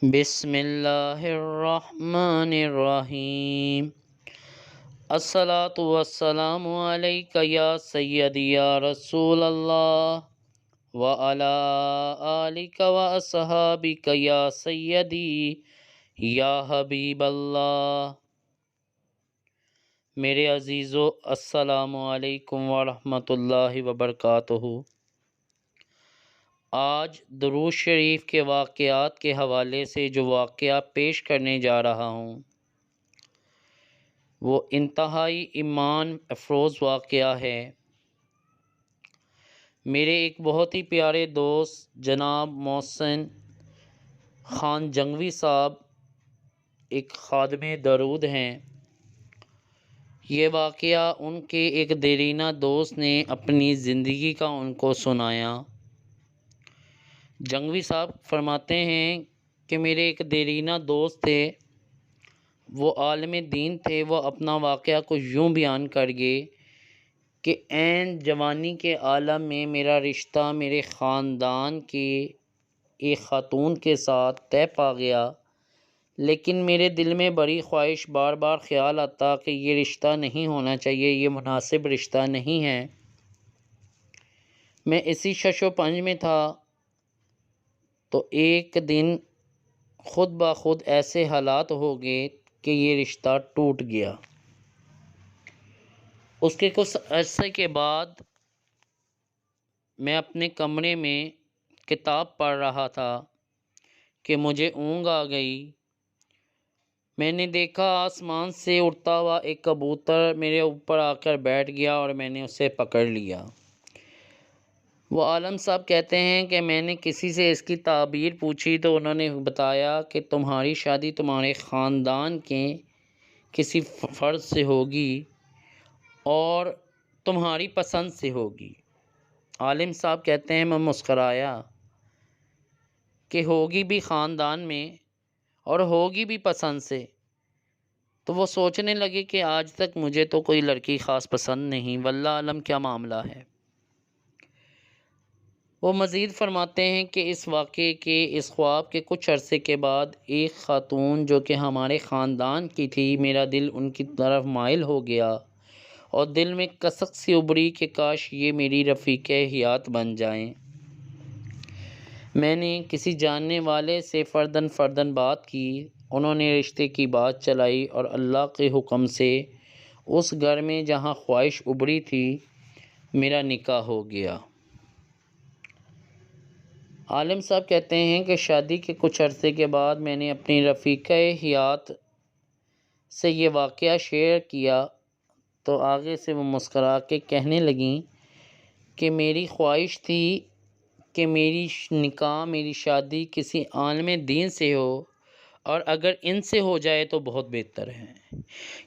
بسم اللہ الرحمن الرحیم۔ الصلاۃ والسلام علیک یا سیدی یا رسول اللہ وعلی آلک واصحابک یا سیدی یا حبیب اللہ۔ میرے عزیزو، السلام علیکم ورحمۃ اللہ وبرکاتہ۔ آج درود شریف کے واقعات کے حوالے سے جو واقعہ پیش کرنے جا رہا ہوں وہ انتہائی ایمان افروز واقعہ ہے۔ میرے ایک بہت ہی پیارے دوست جناب محسن خان جنگوی صاحب ایک خادم درود ہیں۔ یہ واقعہ ان کے ایک دیرینہ دوست نے اپنی زندگی کا ان کو سنایا۔ جنگوی صاحب فرماتے ہیں کہ میرے ایک دیرینہ دوست تھے، وہ عالم دین تھے۔ وہ اپنا واقعہ کچھ یوں بیان کر گئے کہ عین جوانی کے عالم میں میرا رشتہ میرے خاندان کی ایک خاتون کے ساتھ طے پا گیا، لیکن میرے دل میں بڑی خواہش، بار بار خیال آتا کہ یہ رشتہ نہیں ہونا چاہیے، یہ مناسب رشتہ نہیں ہے۔ میں اسی شش و پنج میں تھا تو ایک دن خود بخود ایسے حالات ہو گئے کہ یہ رشتہ ٹوٹ گیا۔ اس کے کچھ عرصے کے بعد میں اپنے کمرے میں کتاب پڑھ رہا تھا کہ مجھے اونگ آ گئی۔ میں نے دیکھا آسمان سے اڑتا ہوا ایک کبوتر میرے اوپر آ کر بیٹھ گیا اور میں نے اسے پکڑ لیا۔ وہ عالم صاحب کہتے ہیں کہ میں نے کسی سے اس کی تعبیر پوچھی تو انہوں نے بتایا کہ تمہاری شادی تمہارے خاندان کے کسی فرد سے ہوگی اور تمہاری پسند سے ہوگی۔ عالم صاحب کہتے ہیں میں مسکرایا کہ ہوگی بھی خاندان میں اور ہوگی بھی پسند سے۔ تو وہ سوچنے لگے کہ آج تک مجھے تو کوئی لڑکی خاص پسند نہیں، واللہ علم کیا معاملہ ہے۔ وہ مزید فرماتے ہیں کہ اس واقعے کے، اس خواب کے کچھ عرصے کے بعد ایک خاتون جو کہ ہمارے خاندان کی تھی، میرا دل ان کی طرف مائل ہو گیا اور دل میں کسک سی ابھری کہ کاش یہ میری رفیقہ حیات بن جائیں۔ میں نے کسی جاننے والے سے فرداً بات کی، انہوں نے رشتے کی بات چلائی اور اللہ کے حکم سے اس گھر میں جہاں خواہش ابھری تھی میرا نکاح ہو گیا۔ عالم صاحب کہتے ہیں کہ شادی کے کچھ عرصے کے بعد میں نے اپنی رفیقہ حیات سے یہ واقعہ شیئر کیا تو آگے سے وہ مسکرا کے کہنے لگیں کہ میری خواہش تھی کہ میری نکاح، میری شادی کسی عالم دین سے ہو اور اگر ان سے ہو جائے تو بہت بہتر ہے۔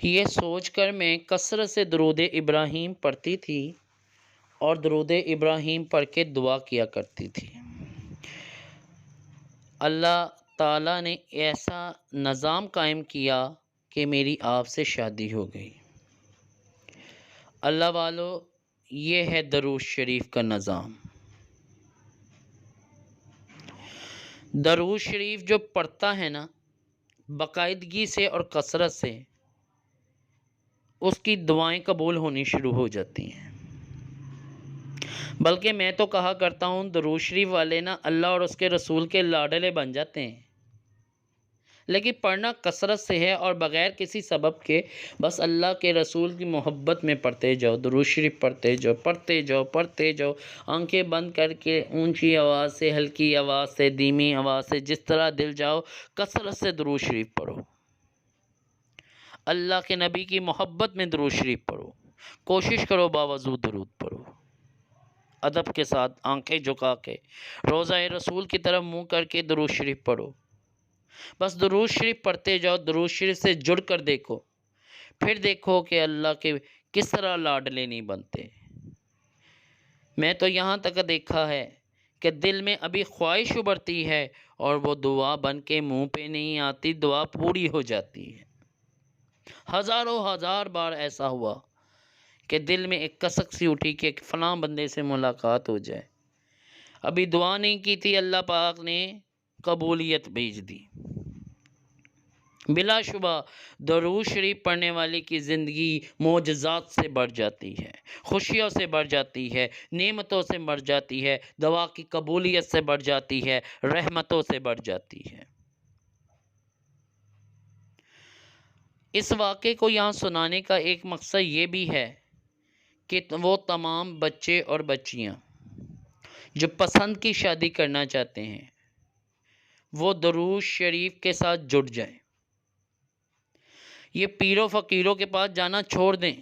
یہ سوچ کر میں کثرت سے درود ابراہیم پڑھتی تھی اور درود ابراہیم پڑھ کے دعا کیا کرتی تھی۔ اللہ تعالیٰ نے ایسا نظام قائم کیا کہ میری آپ سے شادی ہو گئی۔ اللہ والو، یہ ہے درود شریف کا نظام۔ درود شریف جو پڑھتا ہے نا باقاعدگی سے اور کثرت سے، اس کی دعائیں قبول ہونی شروع ہو جاتی ہیں۔ بلکہ میں تو کہا کرتا ہوں درود شریف والے نا اللہ اور اس کے رسول کے لاڈلے بن جاتے ہیں، لیکن پڑھنا کثرت سے ہے اور بغیر کسی سبب کے، بس اللہ کے رسول کی محبت میں پڑھتے جاؤ، درود شریف پڑھتے جاؤ، پڑھتے جاؤ، آنکھیں بند کر کے اونچی آواز سے، ہلکی آواز سے، دھیمی آواز سے، جس طرح دل جاؤ، کثرت سے درود شریف پڑھو۔ اللہ کے نبی کی محبت میں درود شریف پڑھو، کوشش کرو باوضو درود پڑھو، ادب کے ساتھ، آنکھیں جھکا کے، روضہ رسول کی طرف منہ کر کے درود شریف پڑھو۔ بس درود شریف پڑھتے جاؤ، درود شریف سے جڑ کر دیکھو، پھر دیکھو کہ اللہ کے کس طرح لاڈلے نہیں بنتے۔ میں تو یہاں تک دیکھا ہے کہ دل میں ابھی خواہش ابھرتی ہے اور وہ دعا بن کے منہ پہ نہیں آتی، دعا پوری ہو جاتی ہے۔ ہزاروں ہزار بار ایسا ہوا کہ دل میں ایک کسک سی اٹھی کہ فلاں بندے سے ملاقات ہو جائے، ابھی دعا نہیں کی تھی، اللہ پاک نے قبولیت بھیج دی۔ بلا شبہ درود شریف پڑھنے والے کی زندگی معجزات سے بڑھ جاتی ہے، خوشیوں سے بڑھ جاتی ہے، نعمتوں سے بڑھ جاتی ہے، دعا کی قبولیت سے بڑھ جاتی ہے، رحمتوں سے بڑھ جاتی ہے۔ اس واقعے کو یہاں سنانے کا ایک مقصد یہ بھی ہے کہ وہ تمام بچے اور بچیاں جو پسند کی شادی کرنا چاہتے ہیں وہ درود شریف کے ساتھ جڑ جائیں۔ یہ پیروں فقیروں کے پاس جانا چھوڑ دیں،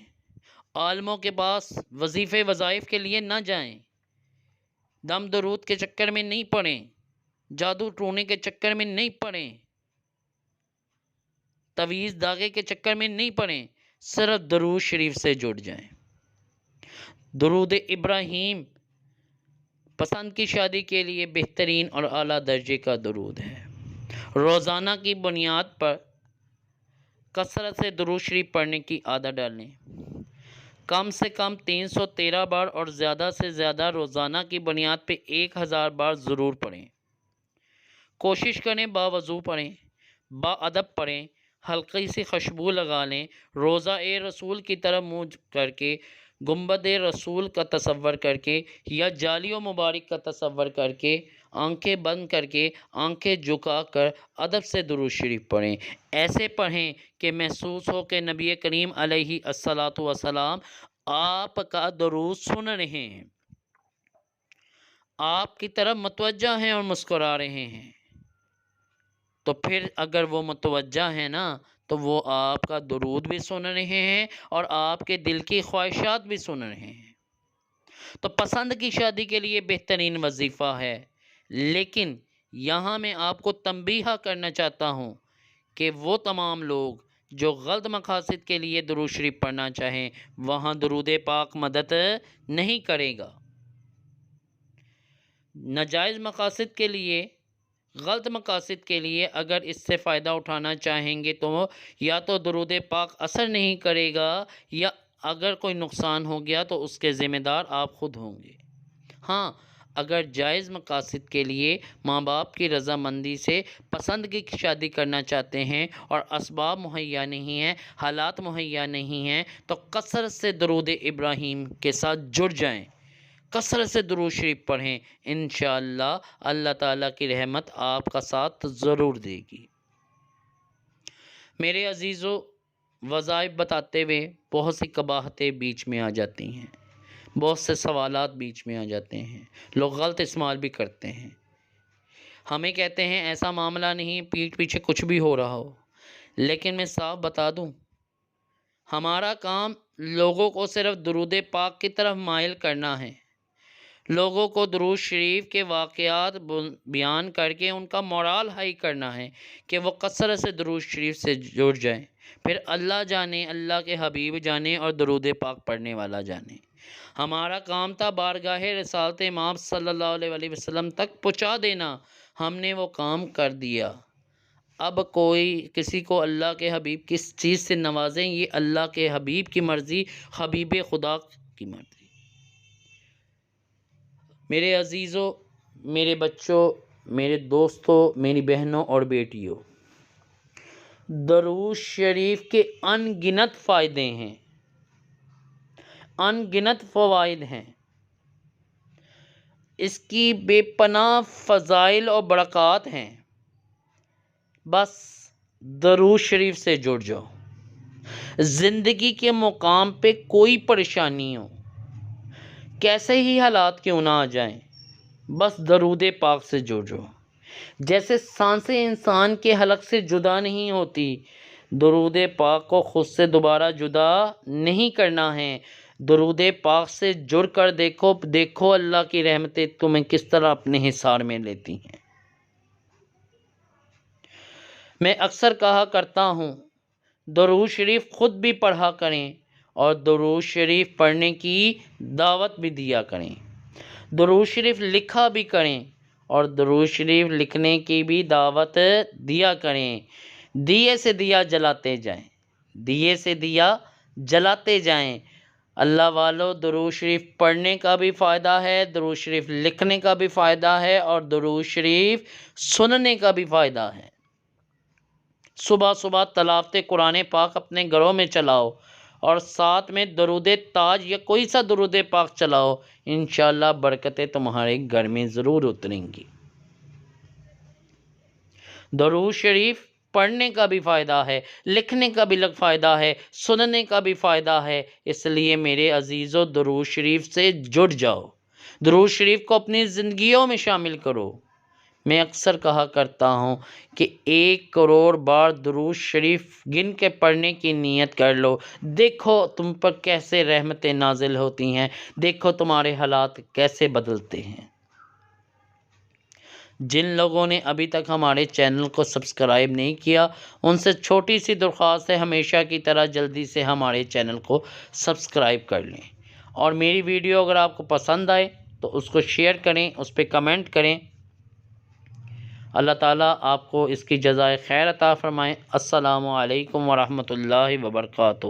عالموں کے پاس وظیفے وظائف کے لیے نہ جائیں، دم درود کے چکر میں نہیں پڑیں، جادو ٹونے کے چکر میں نہیں پڑیں، تویز داغے کے چکر میں نہیں پڑیں، صرف درود شریف سے جڑ جائیں۔ درود ابراہیم پسند کی شادی کے لیے بہترین اور اعلیٰ درجے کا درود ہے۔ روزانہ کی بنیاد پر کثرت سے درود شریف پڑھنے کی عادت ڈالیں، کم سے کم 313 بار اور زیادہ سے زیادہ روزانہ کی بنیاد پہ 1000 بار ضرور پڑھیں۔ کوشش کریں باوضو پڑھیں، با ادب پڑھیں، ہلکی سی خوشبو لگا لیں، روضہ رسول کی طرف منہ کر کے، گنبد رسول کا تصور کر کے یا جالی و مبارک کا تصور کر کے، آنکھیں بند کر کے، آنکھیں جھکا کر ادب سے درود شریف پڑھیں۔ ایسے پڑھیں کہ محسوس ہو کہ نبی کریم علیہ الصلاۃ والسلام آپ کا درود سن رہے ہیں، آپ کی طرف متوجہ ہیں اور مسکرا رہے ہیں۔ تو پھر اگر وہ متوجہ ہیں نا تو وہ آپ کا درود بھی سن رہے ہیں اور آپ کے دل کی خواہشات بھی سن رہے ہیں۔ تو پسند کی شادی کے لیے بہترین وظیفہ ہے، لیکن یہاں میں آپ کو تنبیہ کرنا چاہتا ہوں کہ وہ تمام لوگ جو غلط مقاصد کے لیے درود شریف پڑھنا چاہیں وہاں درود پاک مدد نہیں کرے گا۔ ناجائز مقاصد کے لیے، غلط مقاصد کے لیے اگر اس سے فائدہ اٹھانا چاہیں گے تو یا تو درود پاک اثر نہیں کرے گا، یا اگر کوئی نقصان ہو گیا تو اس کے ذمہ دار آپ خود ہوں گے۔ ہاں، اگر جائز مقاصد کے لیے ماں باپ کی رضامندی سے پسند کی شادی کرنا چاہتے ہیں اور اسباب مہیا نہیں ہیں، حالات مہیا نہیں ہیں، تو کثرت سے درود ابراہیم کے ساتھ جڑ جائیں، کثرت سے درود شریف پڑھیں، انشاءاللہ اللہ تعالیٰ کی رحمت آپ کا ساتھ ضرور دے گی۔ میرے عزیزو، وظائف بتاتے ہوئے بہت سی قباحتیں بیچ میں آ جاتی ہیں، بہت سے سوالات بیچ میں آ جاتے ہیں، لوگ غلط استعمال بھی کرتے ہیں۔ ہمیں کہتے ہیں ایسا معاملہ نہیں، پیٹھ پیچھے کچھ بھی ہو رہا ہو، لیکن میں صاف بتا دوں، ہمارا کام لوگوں کو صرف درود پاک کی طرف مائل کرنا ہے، لوگوں کو درود شریف کے واقعات بیان کر کے ان کا مورال ہائی کرنا ہے کہ وہ کثرت سے درود شریف سے جڑ جائیں۔ پھر اللہ جانے، اللہ کے حبیب جانے اور درود پاک پڑھنے والا جانے۔ ہمارا کام تھا بارگاہ رسالت امام صلی اللہ علیہ وسلم تک پہنچا دینا، ہم نے وہ کام کر دیا۔ اب کوئی کسی کو اللہ کے حبیب کس چیز سے نوازیں، یہ اللہ کے حبیب کی مرضی، حبیب خدا کی مرضی۔ میرے عزیزوں، میرے بچوں، میرے دوستوں، میری بہنوں اور بیٹیوں، درود شریف کے ان گنت فائدے ہیں، ان گنت فوائد ہیں، اس کی بے پناہ فضائل اور برکات ہیں۔ بس درود شریف سے جڑ جاؤ، زندگی کے مقام پہ کوئی پریشانی ہو، کیسے ہی حالات کیوں نہ آ جائیں، بس درود پاک سے جڑ جاؤ۔ جیسے سانسیں انسان کے حلق سے جدا نہیں ہوتی، درود پاک کو خود سے دوبارہ جدا نہیں کرنا ہے، درود پاک سے جڑ کر دیکھو اللہ کی رحمتیں تمہیں کس طرح اپنے حصار میں لیتی ہیں۔ میں اکثر کہا کرتا ہوں، درود شریف خود بھی پڑھا کریں اور درود شریف پڑھنے کی دعوت بھی دیا کریں، درود شریف لکھا بھی کریں اور درود شریف لکھنے کی بھی دعوت دیا کریں۔ دیے سے دیا جلاتے جائیں، دیے سے دیا جلاتے جائیں۔ اللہ والو، درود شریف پڑھنے کا بھی فائدہ ہے، درود شریف لکھنے کا بھی فائدہ ہے اور درود شریف سننے کا بھی فائدہ ہے۔ صبح صبح تلاوت قرآن پاک اپنے گھروں میں چلاؤ اور ساتھ میں درود تاج یا کوئی سا درود پاک چلاؤ، انشاءاللہ برکتیں تمہارے گھر میں ضرور اتریں گی۔ درود شریف پڑھنے کا بھی فائدہ ہے، لکھنے کا بھی فائدہ ہے، سننے کا بھی فائدہ ہے، اس لیے میرے عزیزو درود شریف سے جڑ جاؤ، درود شریف کو اپنی زندگیوں میں شامل کرو۔ میں اکثر کہا کرتا ہوں کہ 1 کروڑ بار درود شریف گن کے پڑھنے کی نیت کر لو، دیکھو تم پر کیسے رحمتیں نازل ہوتی ہیں، دیکھو تمہارے حالات کیسے بدلتے ہیں۔ جن لوگوں نے ابھی تک ہمارے چینل کو سبسکرائب نہیں کیا، ان سے چھوٹی سی درخواست ہے، ہمیشہ کی طرح جلدی سے ہمارے چینل کو سبسکرائب کر لیں، اور میری ویڈیو اگر آپ کو پسند آئے تو اس کو شیئر کریں، اس پہ کمنٹ کریں۔ اللہ تعالیٰ آپ کو اس کی جزائے خیر عطا فرمائے۔ السلام علیکم ورحمۃ اللہ وبرکاتہ۔